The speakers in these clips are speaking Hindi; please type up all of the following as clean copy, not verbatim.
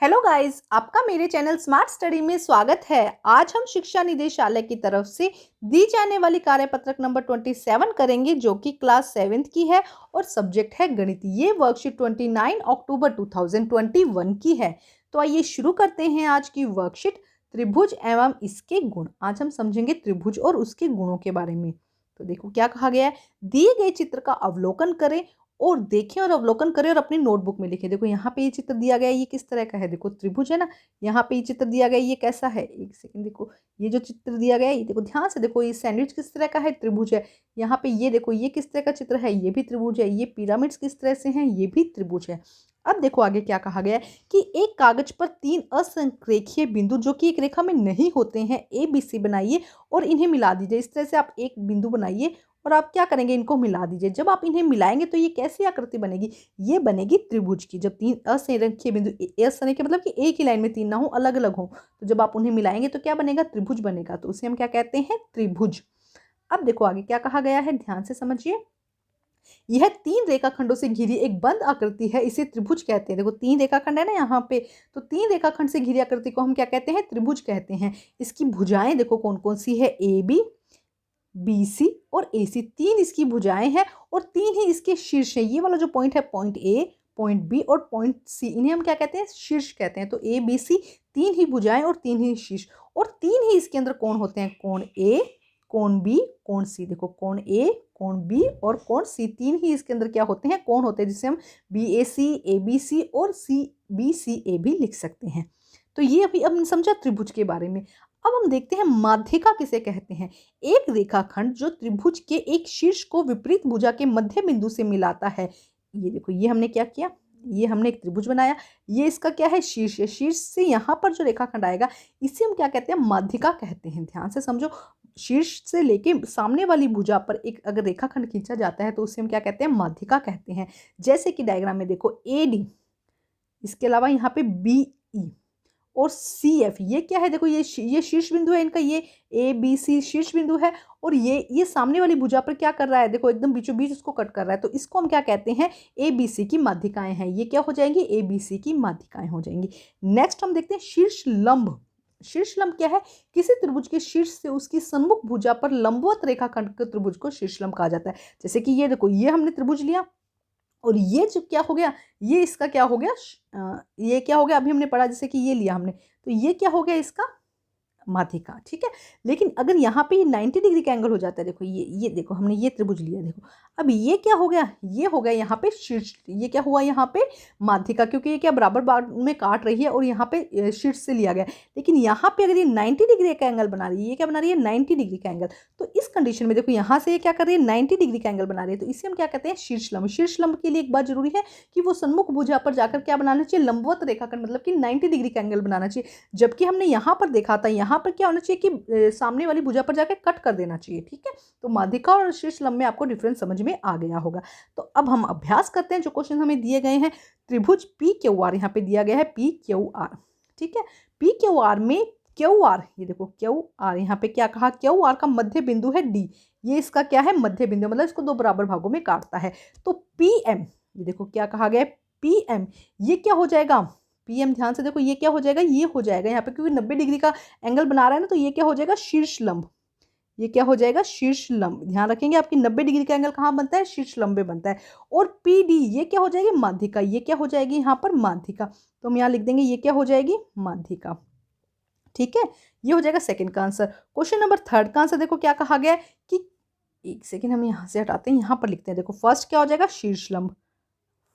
हेलो गाइस, आपका मेरे चैनल स्मार्ट स्टडी में स्वागत है। आज हम शिक्षा निदेशालय की तरफ से दी जाने वाली कार्यपत्रक नंबर 27 करेंगे, जो कि क्लास 7th की है और सब्जेक्ट है गणित। ये वर्कशीट 29 अक्टूबर 2021 की है। तो आइए शुरू करते हैं आज की वर्कशीट, त्रिभुज एवं इसके गुण। आज हम समझेंगे त्रिभुज और उसके गुणों के बारे में। तो देखो क्या कहा गया है, दिए गए चित्र का अवलोकन करें और देखें और अवलोकन करें और अपनी नोटबुक में लिखें। देखो यहाँ पे ये चित्र दिया गया है, ये किस तरह का है, देखो त्रिभुज है ना। यहाँ पे ये चित्र दिया गया है, ये कैसा है, एक सेकंड, देखो ये जो चित्र दिया गया है, ये देखो ध्यान से देखो, ये सैंडविच किस तरह का है, त्रिभुज है। यहाँ पे ये देखो, ये किस तरह का चित्र है, ये भी त्रिभुज है। ये पिरामिड्स किस तरह से हैं, ये भी त्रिभुज है। अब देखो आगे क्या कहा गया है कि एक कागज पर 3 असंरेखीय बिंदु जो कि एक रेखा में नहीं होते हैं ABC बनाइए और इन्हें मिला दीजिए। इस तरह से आप एक बिंदु बनाइए और आप क्या करेंगे, इनको मिला दीजिए। जब आप इन्हें मिलाएंगे तो ये कैसी आकृति बनेगी, ये बनेगी त्रिभुज की। जब 3 असंरेखीय बिंदु, असंरेखीय मतलब कि एक ही लाइन में 3 ना हो, अलग अलग हो, तो जब आप उन्हें मिलाएंगे तो क्या बनेगा, त्रिभुज बनेगा। तो उसे हम क्या कहते हैं, त्रिभुज। अब देखो आगे क्या कहा गया है, ध्यान से समझिए। यह 3 रेखाखंडों से घिरी एक बंद आकृति है, इसे त्रिभुज कहते हैं। देखो 3 रेखाखंड है ना यहाँ पे, तो 3 रेखाखंड से घिरी आकृति को हम क्या कहते हैं, त्रिभुज कहते हैं। इसकी भुजाएं देखो कौन कौन सी है, AB, BC और AC, 3 इसकी भुजाएं हैं और 3 ही इसके शीर्ष है। ये वाला जो पॉइंट है, पॉइंट A, पॉइंट B और पॉइंट C, इन्हें हम क्या कहते हैं, शीर्ष कहते हैं। तो ABC 3 ही भुजाएं और 3 ही शीर्ष, और 3 ही इसके अंदर कोण होते हैं, कोण A, कोण B, कोण C। देखो कोण A, कोण B और कोण C, 3 ही इसके अंदर क्या होते हैं, कोण होते हैं, जिसे हम BAC, ABC और CBCA भी लिख सकते हैं। तो ये अभी हम समझा त्रिभुज के बारे में। अब हम देखते हैं माध्यिका किसे कहते हैं। एक रेखाखंड जो त्रिभुज के एक शीर्ष को विपरीत भुजा के मध्य बिंदु से मिलाता है। ये देखो, ये हमने क्या किया, ये हमने एक त्रिभुज बनाया। ये इसका क्या है, शीर्ष है। शीर्ष से यहाँ पर जो रेखाखंड आएगा, इसे हम क्या कहते हैं, माध्यिका कहते हैं। ध्यान से समझो, शीर्ष से लेके सामने वाली भुजा पर एक अगर रेखाखंड खींचा जाता है तो उसे हम क्या कहते हैं, माध्यिका कहते हैं। जैसे कि डायग्राम में देखो AD, इसके अलावा यहाँ पे BE और CF, ये क्या है, देखो ये शीर्ष बिंदु है इनका, ये ABC शीर्ष बिंदु है, और ये सामने वाली भुजा पर क्या कर रहा है, देखो एकदम बीचों बीच उसको कट कर रहा है। तो इसको हम क्या कहते हैं, ABC की माध्यिकाएं हैं। ये क्या हो जाएंगी, ABC की माध्यिकाएं हो जाएंगी। नेक्स्ट हम देखते हैं शीर्ष लंब। शीर्ष लंब क्या है, किसी त्रिभुज के शीर्ष से उसकी सन्मुख भुजा पर लंबवत रेखाखंड के त्रिभुज को शीर्ष लंब कहा जाता है। जैसे कि ये देखो, ये हमने त्रिभुज लिया और ये जो क्या हो गया, ये इसका क्या हो गया, ये क्या हो गया, अभी हमने पढ़ा जैसे कि ये लिया हमने, तो ये क्या हो गया, इसका माध्यिका। ठीक है, लेकिन अगर यहाँ पे 90 डिग्री का एंगल हो जाता है, देखो ये देखो हमने ये त्रिभुज लिया, देखो अब ये क्या हो गया, ये हो गया यहाँ पे शीर्ष, ये क्या हुआ यहाँ पे माध्यिका, क्योंकि ये क्या बराबर बार में काट रही है और यहाँ पे शीर्ष से लिया गया। लेकिन यहाँ पे अगर ये 90 डिग्री का एंगल बना रही है, ये क्या बना रही है, 90 डिग्री का एंगल, तो इस कंडीशन में देखो यहाँ से ये क्या कर रही है, 90 डिग्री का एंगल बना रही है, तो इसे हम क्या कहते हैं, शीर्ष लंब। शीर्ष लंब के लिए एक बात जरूरी है कि वो सन्मुख भुजा पर जाकर क्या बनाना चाहिए, लंबवत रेखाखंड, मतलब कि 90 डिग्री का एंगल बनाना चाहिए। जबकि हमने यहाँ पर देखा था, यहाँ पर क्या होना चाहिए कि सामने वाली भुजा पर जाकर कट कर देना चाहिए। ठीक है, तो माध्यिका और शीर्ष लंब में आपको डिफरेंस समझ में आ गया होगा। तो अब हम अभ्यास करते हैं जो क्वेश्चन हमें दिए गए हैं। त्रिभुज PQR यहाँ पे दिया गया है, PQR। ठीक है, PQR में QR, ये देखो QR, यहाँ पे क्या कहा, QR का मध्य बिंदु है D, ये इसका क्या है, मध्य बिंदु, मतलब इसको 2 बराबर भागों में काटता है। तो PM, ये देखो क्या कहा गया है, PM, ये क्या हो जाएगा, PM, ध्यान से देखो, ये क्या हो जाएगा, ये हो जाएगा यहाँ पे, क्योंकि 90 डिग्री का एंगल बना रहा है ना, तो ये क्या हो जाएगा, शीर्ष लंब। ये क्या हो जाएगा, शीर्ष लंब। ध्यान रखेंगे, आपकी 90 डिग्री का एंगल कहाँ बनता है, शीर्ष लंब में बनता है। और PD, ये क्या हो जाएगी, माध्यिका। ये क्या हो जाएगी यहाँ पर, माध्यिका। तो हम यहाँ लिख देंगे, ये क्या हो जाएगी, माध्यिका। ठीक है, ये हो जाएगा सेकंड का आंसर। क्वेश्चन नंबर 3 का आंसर देखो क्या कहा गया है कि, एक सेकंड हम यहाँ से हटाते हैं, यहाँ पर लिखते हैं। देखो फर्स्ट क्या हो जाएगा, शीर्ष लंब।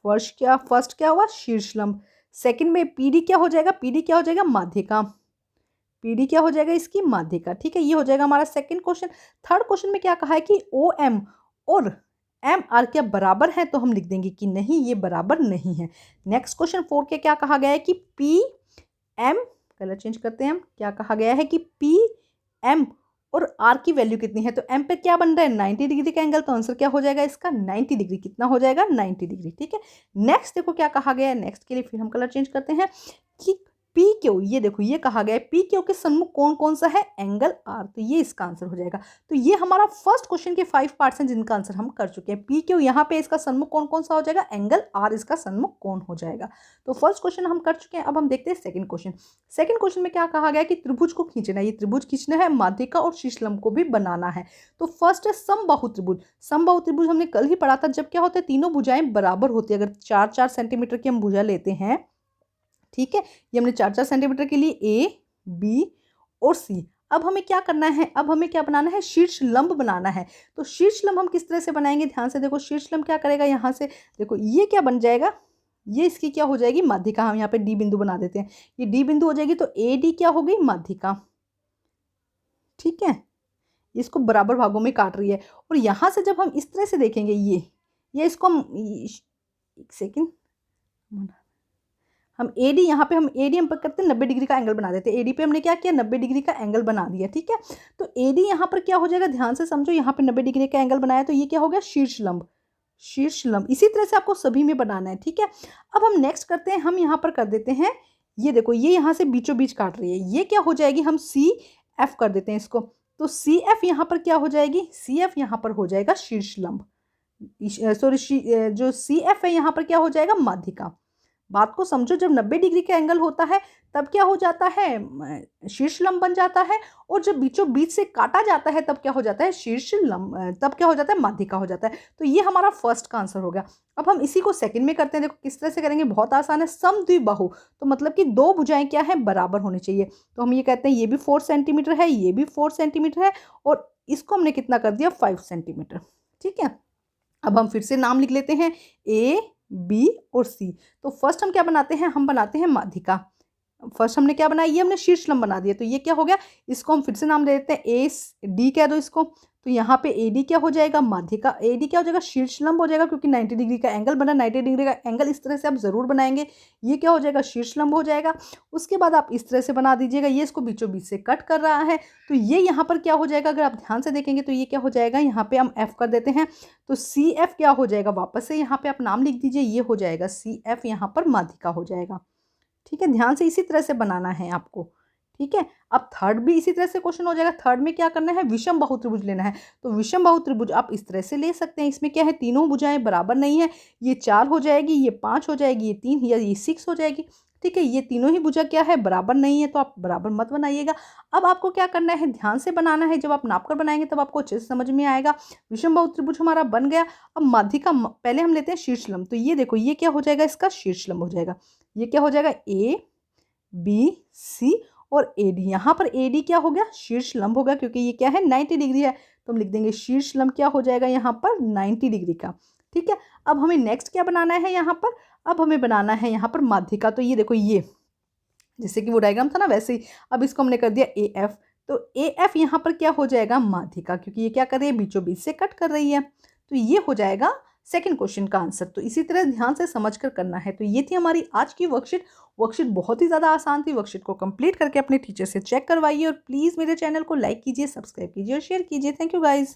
फर्स्ट क्या हुआ, शीर्ष लंब। सेकंड में PD क्या हो जाएगा, PD क्या हो जाएगा, माध्यिका। PD क्या हो जाएगा, इसकी माध्यिका। ठीक है, ये हो जाएगा हमारा सेकंड क्वेश्चन। थर्ड क्वेश्चन में क्या कहा है कि OM और MR क्या बराबर है, तो हम लिख देंगे कि नहीं, ये बराबर नहीं है। नेक्स्ट क्वेश्चन 4 के क्या कहा गया है कि PM, कलर चेंज करते हैं हम, क्या कहा गया है कि PM और R की वैल्यू कितनी है, तो M पे क्या बन रहा है, 90 डिग्री का एंगल, तो आंसर क्या हो जाएगा इसका, 90 डिग्री। कितना हो जाएगा, 90 डिग्री। ठीक है, नेक्स्ट देखो क्या कहा गया है, नेक्स्ट के लिए फिर हम कलर चेंज करते हैं कि पी क्यू, ये देखो ये कहा गया है पी क्यू के सन्मुख कौन कौन सा है, एंगल आर, तो ये इसका आंसर हो जाएगा। तो ये हमारा फर्स्ट क्वेश्चन के 5 पार्ट्स हैं जिनका आंसर हम कर चुके हैं। पी क्यू यहाँ पे इसका सन्मुख कौन कौन सा हो जाएगा, एंगल आर इसका सन्मुख कौन हो जाएगा। तो फर्स्ट क्वेश्चन हम कर चुके हैं। अब हम देखते हैं सेकंड क्वेश्चन। सेकंड क्वेश्चन में क्या कहा गया कि त्रिभुज को खींचना है, ये त्रिभुज खींचना है, माध्यिका और शीर्षलंब को भी बनाना है। तो फर्स्ट है समबाहु त्रिभुज। समबाहु त्रिभुज हमने कल ही पढ़ा था, जब क्या होता है तीनों भुजाएं बराबर होती है। अगर 4-4 सेंटीमीटर की हम भुजा लेते हैं, ठीक है, ये हमने 4-4 सेंटीमीटर के लिए ए, बी और सी। अब हमें क्या करना है, अब हमें क्या बनाना है, शीर्ष लंब बनाना है। तो शीर्ष लंब हम किस तरह से बनाएंगे, ध्यान से देखो। शीर्ष लंब क्या करेगा, यहाँ से देखो ये क्या बन जाएगा, ये इसकी क्या हो जाएगी, माध्यिका। हम यहाँ पे डी बिंदु बना देते हैं, ये डी बिंदु हो जाएगी, तो ए डी क्या हो गई, माध्यिका। ठीक है, इसको बराबर भागों में काट रही है। और यहाँ से जब हम इस तरह से देखेंगे, ये इसको हम एक सेकेंड, हम एडी यहाँ पे हम एडी हम करते हैं 90 डिग्री का एंगल बना देते हैं। एडी पे हमने क्या किया, 90 डिग्री का एंगल बना दिया। ठीक है, तो एडी यहाँ पर क्या हो जाएगा, ध्यान से समझो, यहाँ पे 90 डिग्री का एंगल बनाया, तो ये क्या हो गया, शीर्ष लंब। शीर्ष लंब इसी तरह से आपको सभी में बनाना है। ठीक है, अब हम नेक्स्ट करते हैं, हम यहाँ पर कर देते हैं, ये देखो ये यहाँ से बीचों बीच काट रही है, ये क्या हो जाएगी, हम सी एफ कर देते हैं इसको। तो सी एफ यहाँ पर क्या हो जाएगी, सी एफ यहाँ पर हो जाएगा शीर्ष लंब, सॉरी जो सी एफ है यहाँ पर क्या हो जाएगा, माध्यिका। बात को समझो, जब 90 डिग्री का एंगल होता है तब क्या हो जाता है, शीर्ष लंब बन जाता है। और जब बीचों बीच से काटा जाता है तब क्या हो जाता है, शीर्ष लंब, तब क्या हो जाता है, माध्यिका हो जाता है। तो ये हमारा फर्स्ट का आंसर हो गया। अब हम इसी को सेकंड में करते हैं। देखो किस तरह से करेंगे, बहुत आसान है। समद्विबाहु, तो मतलब कि दो भुजाएं क्या है, बराबर होनी चाहिए। तो हम ये कहते हैं ये भी 4 सेंटीमीटर है, ये भी 4 सेंटीमीटर है, और इसको हमने कितना कर दिया, 5 सेंटीमीटर। ठीक है, अब हम फिर से नाम लिख लेते हैं, ए बी और सी। तो फर्स्ट हम क्या बनाते हैं, हम बनाते हैं माध्यिका। फर्स्ट हमने क्या बनाया, ये हमने शीर्ष लंब बना दिया, तो ये क्या हो गया, इसको हम फिर से नाम दे देते हैं, ए डी कह दो इसको। तो यहाँ पे ए डी क्या हो जाएगा, माध्यिका। ए डी क्या हो जाएगा, शीर्ष लंब हो जाएगा, क्योंकि 90 डिग्री का एंगल बना, 90 डिग्री का एंगल इस तरह से आप जरूर बनाएंगे। ये क्या हो जाएगा, शीर्ष लंब हो जाएगा। उसके बाद आप इस तरह से बना दीजिएगा, ये इसको बीचों बीच से कट कर रहा है, तो ये यहाँ पर क्या हो जाएगा, अगर आप ध्यान से देखेंगे तो ये क्या हो जाएगा, यहाँ पे हम एफ कर देते हैं। तो सी एफ क्या हो जाएगा, वापस से यहाँ पे आप नाम लिख दीजिए, ये हो जाएगा सी एफ, यहाँ पर माध्यिका हो जाएगा। ठीक है, ध्यान से इसी तरह से बनाना है आपको। ठीक है, अब थर्ड भी इसी तरह से क्वेश्चन हो जाएगा। थर्ड में क्या करना है, विषम बाहु त्रिभुज लेना है। तो विषम बाहु त्रिभुज आप इस तरह से ले सकते हैं। इसमें क्या है, तीनों भुजाएं बराबर नहीं है, ये 4 हो जाएगी, ये 5 हो जाएगी, ये 3 या ये 6 हो जाएगी। ठीक है, ये तीनों ही भुजा क्या है, बराबर नहीं है, तो आप बराबर मत बनाइएगा। अब आपको क्या करना है, ध्यान से बनाना है। जब आप नाप कर बनाएंगे तब आपको अच्छे से समझ में आएगा। विषम बाहु त्रिभुज हमारा बन गया। अब माध्यिका, पहले हम लेते हैं शीर्ष लंब। तो ये देखो ये क्या हो जाएगा, इसका शीर्ष लंब हो जाएगा। ये क्या हो जाएगा, ए बी सी और ए डी। यहाँ पर ए डी क्या हो गया, शीर्ष लंब होगा, क्योंकि ये क्या है, 90 डिग्री है, तो हम लिख देंगे शीर्ष लंब क्या हो जाएगा यहाँ पर, 90 डिग्री का। ठीक है, अब हमें नेक्स्ट क्या बनाना है यहाँ पर, अब हमें बनाना है यहाँ पर माध्यिका। तो ये देखो, ये जैसे कि वो डायग्राम था ना वैसे ही, अब इसको हमने कर दिया ए एफ। तो ए एफ यहाँ पर क्या हो जाएगा, माध्यिका, क्योंकि ये क्या कर रही है, बीचों बीच से कट कर रही है। तो ये हो जाएगा सेकंड क्वेश्चन का आंसर। तो इसी तरह ध्यान से समझकर करना है। तो ये थी हमारी आज की वर्कशीट। वर्कशीट बहुत ही ज़्यादा आसान थी। वर्कशीट को कंप्लीट करके अपने टीचर से चेक करवाइए, और प्लीज़ मेरे चैनल को लाइक कीजिए, सब्सक्राइब कीजिए और शेयर कीजिए। Thank you guys.